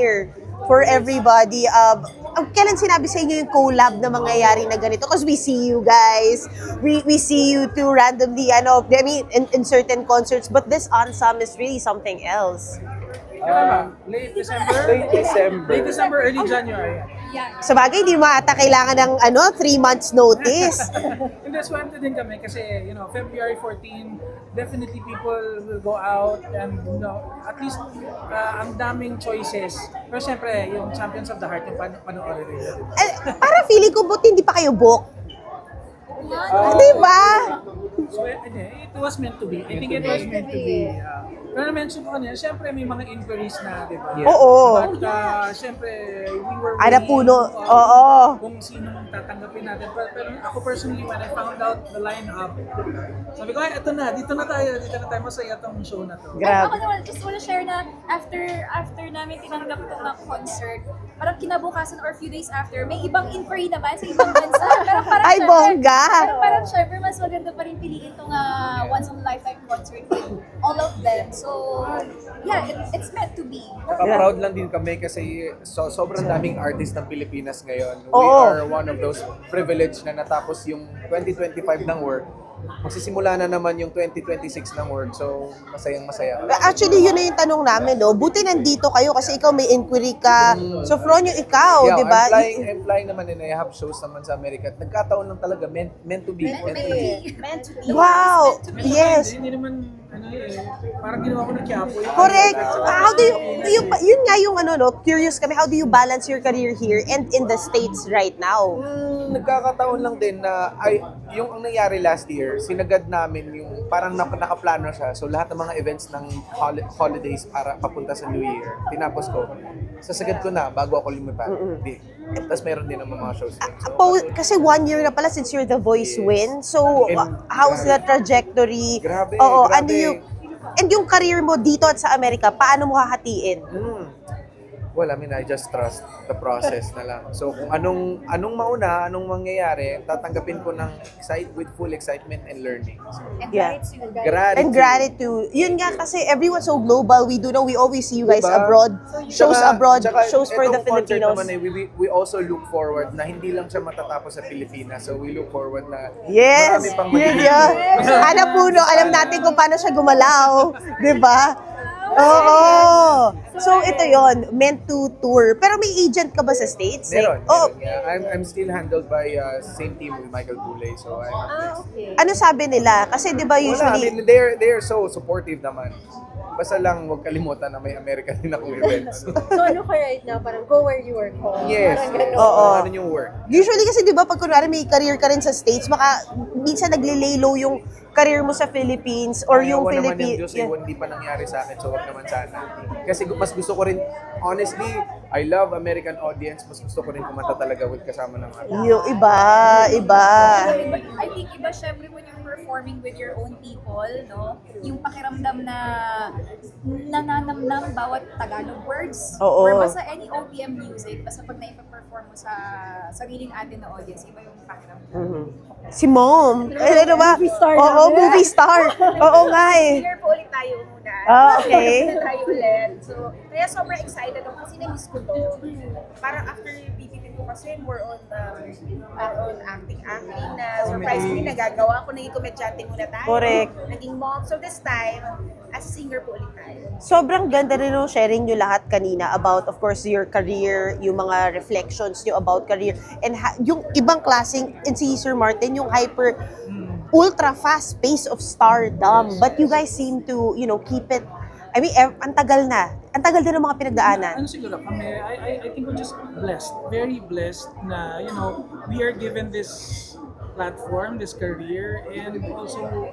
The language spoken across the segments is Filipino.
premiere for everybody. Kailan sinabi sa inyo yung collab na mangyayari na ganito? Because we see you guys, we see you two randomly, I mean, in certain concerts, but this ensemble is really something else. Late December? Late December. Early January. Yeah. Sa bagay, di mo ata kailangan ng 3 months notice. Hindi, swerte din kami kasi, February 14, definitely people will go out and, at least ang daming choices. Pero syempre, yung Champions of the Heart, yung panoorin rin. Parang feeling ko, buti hindi pa kayo book. Di ba? So, it was meant to be. I think it was meant to be. Pero na-mention ko kanina, syempre may mga inquiries na, di ba? Oo. But syempre, we were Ada waiting, puno. Oo. kung sinong tatanggapin natin. Pero ako personally, when I found out the lineup, sabi ko, ay, ito na, dito na tayo, masaya tong show na to. Grabe. Ako naman, just wanna share na after namin tinanggap ito ng concert, parang kinabukasan or few days after, may ibang inquiry naman sa ibang bansa. Pero parang Ay, syempre- bongga! Pero parang syempre, mas maganda pa rin piliin itong once in a lifetime concert with all of them. So, yeah, it's meant to be. Proud lang din kami kasi sobrang daming artist ng Pilipinas ngayon. We Oo. are one of those privileged na natapos yung 2025 ng work. Magsisimula na naman yung 2026 ng work. So, masayang-masaya. Actually, yun na yung tanong namin, no? Buti nandito kayo kasi ikaw may inquiry ka. So, Fronyo, ikaw, Yeah, di ba? I'm flying naman and I have shows naman sa Amerika. At nagkataon lang talaga, meant to be. Meant to be. Wow! Yes! Hindi naman, parang ginawa ko ng Quiapo. Correct. How do yun nga yung curious kami, how do you balance your career here and in the States right now? Nagkakataon lang din na yung ang nangyari last year, sinagad namin yung parang nakaplano siya. So lahat ng mga events ng holidays para papunta sa New Year, tinapos ko. Sasagad ko na bago ako lumipat. Tapos meron din naman mga shows din. So, Kasi 1 year na pala since you're the voice win. So, And- how's the trajectory? Grabe, Oo, grabe. and yung career mo dito at sa Amerika, paano mo hahatiin? Well, I mean, I just trust the process na lang. So, kung anong mauna, anong mangyayari, tatanggapin ko with full excitement and learning. So, And Yeah. gratitude. And gratitude. Yun nga kasi everyone's so global. We always see you guys Diba? abroad. Shows Tsaka- abroad, tsaka shows for the itong concert Filipinos. naman we also look forward na hindi lang siya matatapos sa Pilipinas. So, we look forward na Yes! marami pang Yun magiging- yun. Ana Puno, alam natin kung paano siya gumalaw. Di ba? Oo. So, ito yon meant to tour. Pero may agent ka ba sa States? Meron. Oh, Yeah. I'm still handled by same team with Michael Boulay. So, Okay. ano sabi nila? Kasi di ba wala, I usually... mean, they're so supportive naman. Basta lang huwag kalimutan na may American din akong events. So ano ka right now? Parang go where you work. Yes. Parang ganun. Oo. Ano yung work? Usually kasi di ba pag kunwari may career ka rin sa States, minsan nagle-lay low yung career mo sa Philippines or yung Ayaw naman Philippines. yung Diyos, hindi pa nangyari sa akin, so wag naman sana. Kasi mas gusto ko rin, honestly, I love American audience, mas gusto ko rin kumanta talaga with kasama ng mga. Yung iba. I think iba syempre when you're performing with your own people, no? Yung pakiramdam na nananamnam bawat Tagalog words. Oo. Or basta any OPM music, basta pag naipa-perform mo sa sariling atin na audience, iba yung pakiramdam. Si Mom. Ano ba? Movie star Oo, na. movie star. Oo nga eh. Singer po ulit tayo muna. Okay. Tayo ulit. So, kaya sobrang excited ako kasi na-miss ko to. Parang after BPT ko kasi more on acting na surprisingly nagagawa ko. Naging komedyante muna tayo. Correct. Naging mom. So this time, as a singer po ulit tayo. Sobrang ganda rin yung sharing nyo lahat kanina about, of course, your career, yung mga reflections nyo about career, and yung ibang klaseng, and si Sir Martin, yung ultra fast pace of stardom. But you guys seem to, keep it, I mean, ang tagal na. Ang tagal din ng mga pinagdaanan. Ano siguro kami, I think we're just blessed, very blessed na, we are given this platform, this career, and also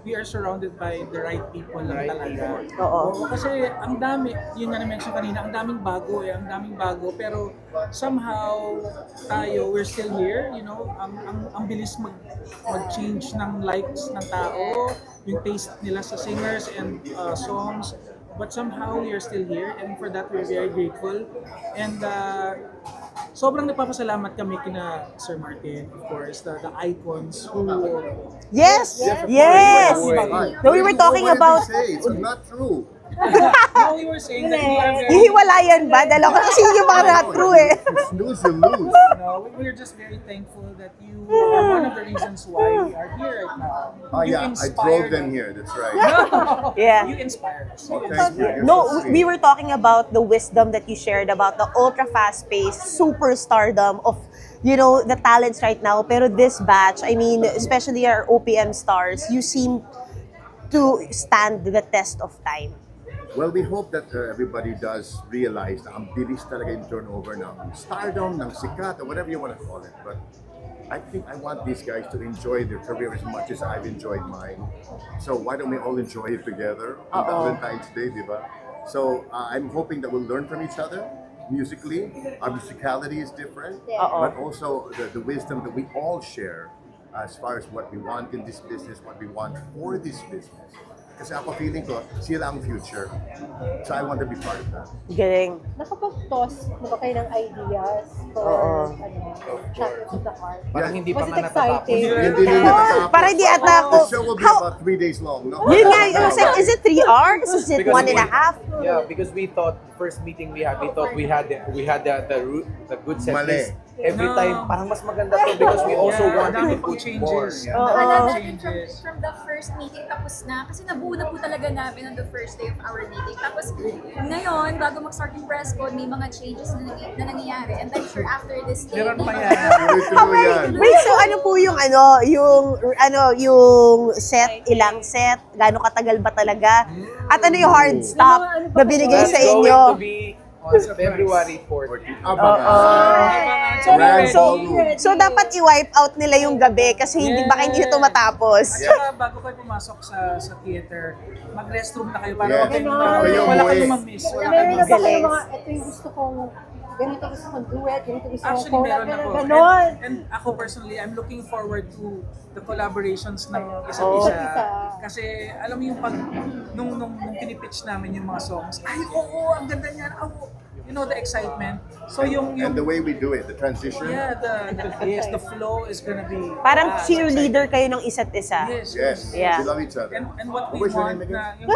we are surrounded by the right people lang talaga. Oo. Kasi ang dami, yun nga na-mention kanina, ang daming bago, pero somehow tayo, we're still here, ang bilis mag-change ng likes ng tao, yung taste nila sa singers and songs, but somehow we are still here, and for that we're very grateful. And sobrang nagpapasalamat kami kina Sir Martin, of course, the icons who... Yes! Yes, of Yes! course. No, we were talking What did about... he say? It's not true. No, we were saying that we are very... Hihiwalayan ba? Dalawa kasi yung mga not true eh. Snooze and lose. No, we're just very thankful that you are one of the reasons why we are here right now. Oh You yeah, I inspired drove them us. here. That's right. Yeah. You inspired us. Oh, You thank you. inspired You're No, so sweet. we were talking about the wisdom that you shared about the ultra fast-paced superstardom of, you know, the talents right now. Pero this batch, I mean, especially our OPM stars, you seem to stand the test of time. Well, we hope that everybody does realize na ang bilis talaga yung turnover ng stardom, ng sikat, or whatever you want to call it. But I think I want these guys to enjoy their career as much as I've enjoyed mine. So why don't we all enjoy it together on Valentine's Day, di ba? So I'm hoping that we'll learn from each other musically. Our musicality is different, but also the wisdom that we all share as far as what we want in this business, what we want for this business. Kasi ako feeling ko, sila ang future. So I want to be part of that. Galing. Nakapag-toss mo ba kayo ng ideas for Champions of the Heart? Parang hindi pa Was it nga natatapos. exciting? Hindi na natatapos. Para di ata ako. The show will be How, about 3 days long, no? yun nga, I was like, is it 3 hours? Is it Because 1.5? Yeah, because we thought first meeting we thought we had the good set Mali. list. Every No. time parang mas maganda to because we also Yeah, wanted dami to po put changes. more. Yeah. Naalala natin Changes. from the first meeting tapos na kasi nabuo na po talaga namin on the first day of our meeting. Tapos ngayon, bago mag-start yung press con, may mga changes na nangyayari. And I'm sure after this day, Meron pa yan. Tuloy-tuloy yan. Wait, so ano po yung yung set, ilang set, gaano katagal ba talaga? At ano yung hard stop na binigay It's sa going inyo? to be on February 14. Abangan. So, Grand so, ballroom. so dapat i-wipe out nila yung gabi kasi hindi baka hindi ito matapos. Saka bago kayo pumasok sa theater, mag-restroom na kayo para Yes. wag kayong Kayo wala umuwi. kayong ma-miss. Wala Meron kayong na ba kayo Galing. mga, ito yung gusto kong, ganito gusto kong duet, ganito gusto kong Actually, collab, meron ako. ganon. And ako personally, I'm looking forward to the collaborations ng isa't Oh. isa. Isa. Kasi alam mo yung pag, nung pinipitch namin yung mga songs, ay oo, ang ganda niyan. Oh, you know, the excitement. So yung And the way we do it, the transition. yeah, the flow is gonna be Parang exciting. cheerleader kayo ng isa't isa. Yes. Yes, Yeah. we love each other. And what we What's your want name again? na yung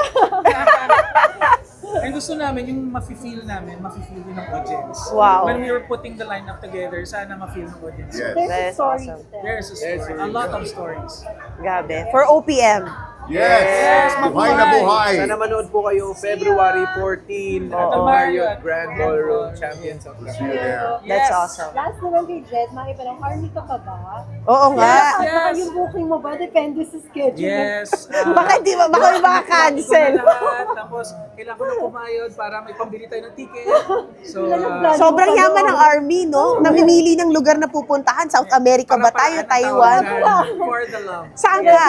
and gusto namin yung mafe-feel din ng audience. Wow. When we were putting the lineup together, sana ma-feel ng audience. Yes. There's That a is story awesome. to tell. There's a story, a lot of stories. Grabe. For OPM. Yes! Buhay na buhay! Sana manood po kayo February 14 at the Oo. Marriott Grand Ballroom Champions of the See you there. That's Yes. awesome. Last naman kay Jed, makipalang army ka pa ba? Oo nga. Yes. Baka yung booking mo ba, depende sa schedule. Yes. Baka di ba, baka may maka-cancel. Ito na lahat, tapos kailangan ko na pumayod para may pambili tayo ng ticket. So, Sobrang yaman ng army, no? Namimili ng lugar na pupuntahan. South America ba tayo? Taiwan? For the love. Saan ka?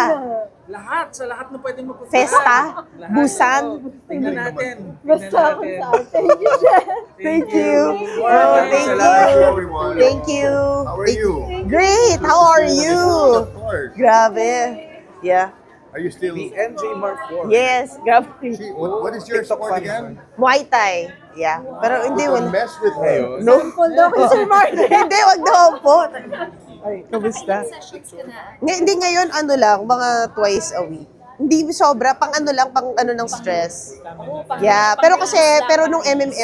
Lahat, sa lahat na pwedeng mapuntahan. Festa? Lahat. Busan? Oo. Tingnan natin. Basta, Tingnan natin. basta. Thank you, Jed. Thank you. Oh, thank Salamat you. everyone. Thank you. How are you? Great. How are you? Of course. Grabe. Yeah. Are you still? The NJ Mark 4. Yes. Grabe. See, what is your TikTok sport fan again? Muay Thai. Yeah. Pero hindi, Don't wala. mess with me. No. Kondo kay Sir Martin. Hindi, wag daw po. Ay, kamusta? sessions ka na. Hindi ngayon, ano lang, mga twice a week. Hindi sobra, pang ano lang, pang ano ng stress. Yeah, pero kasi, pero nung MMA,